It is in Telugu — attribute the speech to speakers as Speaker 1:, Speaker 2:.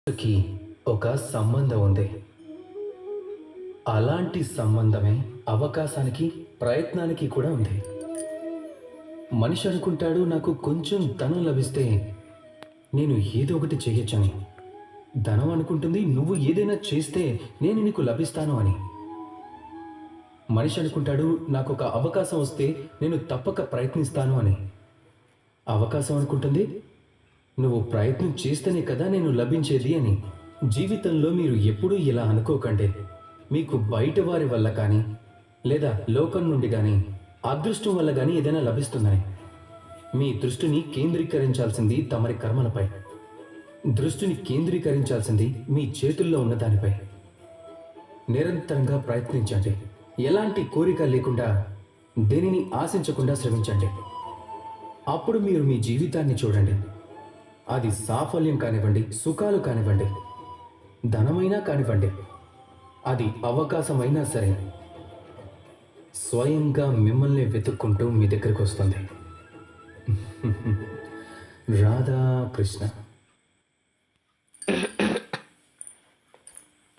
Speaker 1: కి ఒక సంబంధం ఉంది. అలాంటి సంబంధమే అవకాశానికి, ప్రయత్నానికి కూడా ఉంది. మనిషి అనుకుంటాడు నాకు కొంచెం ధనం లభిస్తే నేను ఏదో ఒకటి చేయొచ్చని. ధనం అనుకుంటుంది నువ్వు ఏదైనా చేస్తే నేను నీకు లభిస్తాను అని. మనిషి అనుకుంటాడు నాకొక అవకాశం వస్తే నేను తప్పక ప్రయత్నిస్తాను అని. అవకాశం అనుకుంటుంది నువ్వు ప్రయత్నం చేస్తేనే కదా నేను లభించేది అని. జీవితంలో మీరు ఎప్పుడూ ఇలా అనుకోకండి. మీకు బయట వారి వల్ల కానీ లేదా లోకం నుండి కానీ అదృష్టం వల్ల కానీ ఏదైనా లభిస్తుందని. మీ దృష్టిని కేంద్రీకరించాల్సింది తమరి కర్మలపై. దృష్టిని కేంద్రీకరించాల్సింది మీ చేతుల్లో ఉన్న దానిపై. నిరంతరంగా ప్రయత్నించండి. ఎలాంటి కోరిక లేకుండా, దేనిని ఆశించకుండా శ్రమించండి. అప్పుడు మీరు మీ జీవితాన్ని చూడండి. అది సాఫల్యం కానివ్వండి, సుఖాలు కానివ్వండి, ధనమైనా కానివ్వండి, అది అవకాశమైనా సరే స్వయంగా మిమ్మల్ని వెతుక్కుంటూ మీ దగ్గరికి వస్తుంది. రాధాకృష్ణ.